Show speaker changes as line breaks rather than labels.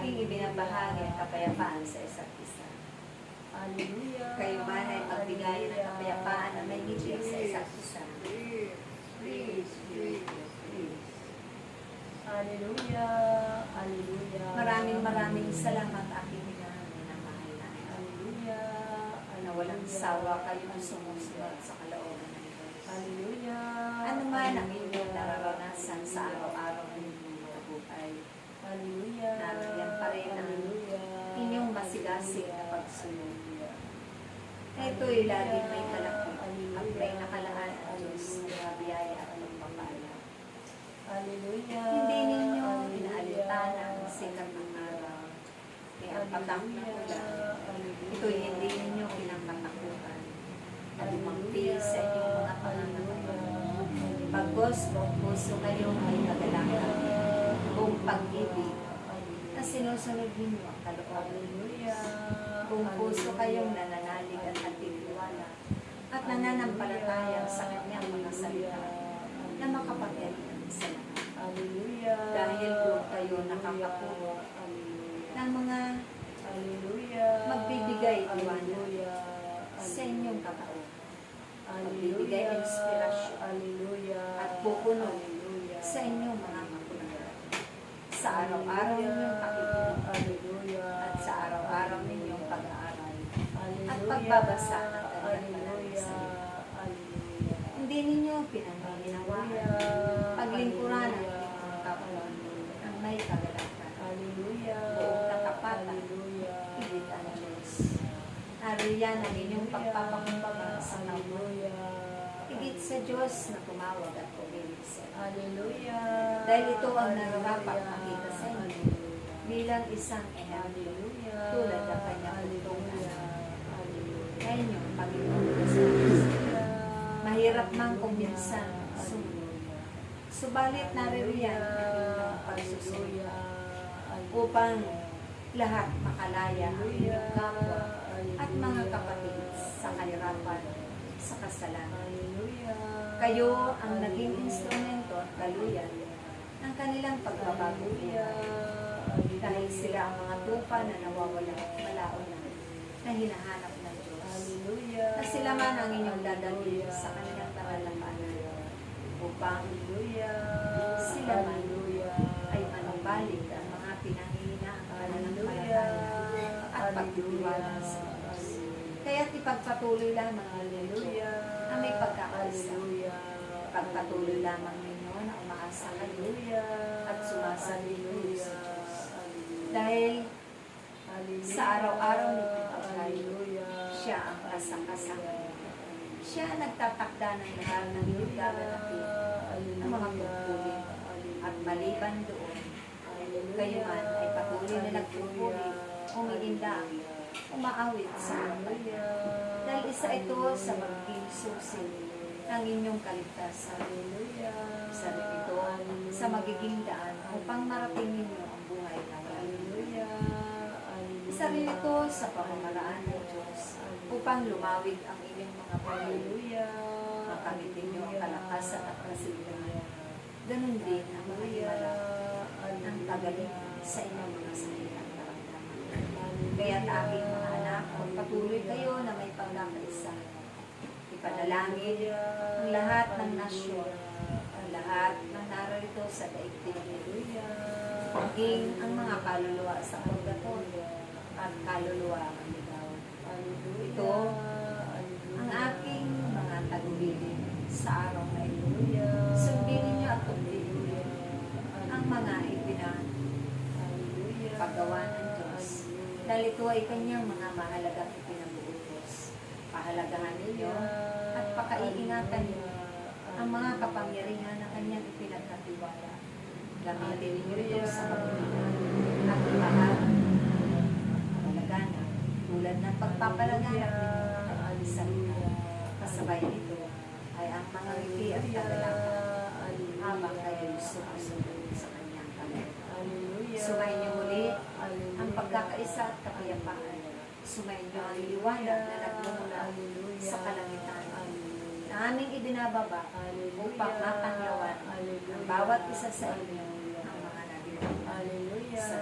aking ibinabahagi ang kapayapaan sa isa't isa.
Hallelujah.
Kayo man ay magbigay ng kapayapaan na may higit sa isa't isa.
Please. Hallelujah. Hallelujah.
Maraming salamat aking minamahal na.
Hallelujah.
Na walang sawa kayong sumusunod sa kalooban ng Diyos.
Hallelujah.
Ano man ang inyong nararanasan sa araw-araw ng inyong mga buhay.
Hallelujah.
Nariyan pa rin ang inyong masigasig na pagsunod. Ito'y laging may kalakip at may nakalaan ang Diyos na biyaya at pagpapala.
Hallelujah.
Hindi ninyo inaalintana ang sikat ng araw. Kaya ang patak na ulan, ito'y hindi ninyo pinangkatakutan na lumampi sa inyong mga pangangatawan. Pagkos buong puso kayong may kagalakan, buong pag-ibig na sinusunod ninyo ang kalooban. Buong puso kayong nananalig at nagtitiwala at nananampalataya sa kanyang mga salita na makapangyarihan sa lahat. Dahil doon kayo nakakapuno ng mga magbibigay liwanag sa inyong katauhan, magbibigay inspirasyon at pupuno sa inyong mga makunaran sa araw-araw ninyong pakikinig at sa araw-araw ninyong pag-aaral at pagbabasa ng kanyang salita. Hindi ninyo pinanginawaan paglingkuran ng inyong kapwa ang may kagalakan, buong katapatan, higit ang Diyos. Nariyan ang inyong pagpapakumbaba sa tao, higit sa Diyos na tumawag at pumilit sa inyo. Dahil ito ang nararapat makita sa inyo bilang isang ehemplo tulad ng kanyang utungan na inyong Panginoon sa mahirap mang kung minsan sumunod. Subalit naririyan ang inyong pagsusunod upang lahat makalaya ang inyong kapwa at mga kapatid sa kahirapan, sa kasalanan. Kayo ang naging instrumento at daluyan ng kanilang pagbabago dahil sila ang mga tupa na nawawala at malaon na hinahanap ng Diyos. Na sila man ang inyong dadalhin sa kanyang naralapanan upang sila man ay manumbalik ang mga pinanghihinaan ng pananampalataya at pagtitiwala sa Diyos. Kaya't ipagpatuloy lamang ninyo na may pagkakaisa. Pagpatuloy lamang ninyo na umaasa kayo at sumasalino sa Diyos. Dahil sa araw-araw nitong paghay, siya ang kasang-kasang. Siya nagtatakda ng lahat ng inyong gaganapin ng mga pagpuli. At maliban doon, kayo man ay patuloy na nagpupuli, umiinda, umaawit sa harapan. Dahil isa ito sa magiging susi ng inyong kaligtasan. Isa rin ito sa magiging daan upang marating ninyo ang buhay na walang isa rin ito sa pamamaraan ng Diyos upang lumawig ang inyong mga pamilya, makamit ninyo ang kalakasan at kasiglahan. Ganun din ang mga himala ng kagalingan sa inyong mga sakit at karamdaman. Kaya't aking mga anak, patuloy kayo na may pagkakaisa. Ipanalangin ang lahat ng nasyon, ang lahat ng narito sa daigdig, maging ang mga kaluluwa sa purgatorio at kaluluwa ang ligaw. Ito ang aking mga tagubilin sa araw na ito. Sundin ninyo at tundin ninyo ang mga ipinapagawa ng Diyos. Dahil ito ay kanyang mga mahalagang ipinabuutos. Pahalagahan ninyo at pakaiingatan ninyo ang mga kapangyarihan na kanyang ipinagkatiwala. Gamitin ninyo ito sa pagpilihan at ipaharap tulad ng pagpapalaganap ninyo at alisalita. Kasabay nito ay ang mga ngiti at kagalakan habang kayo sumusunod sa kanyang kamay. Sumayin niyo muli ang pagkakaisa at kapayapaan. Sumayin niyo ang liwanag na nagmumula sa kalangitan na aming ibinababa upang matanglawan ang bawat isa sa inyo ang mga naging sa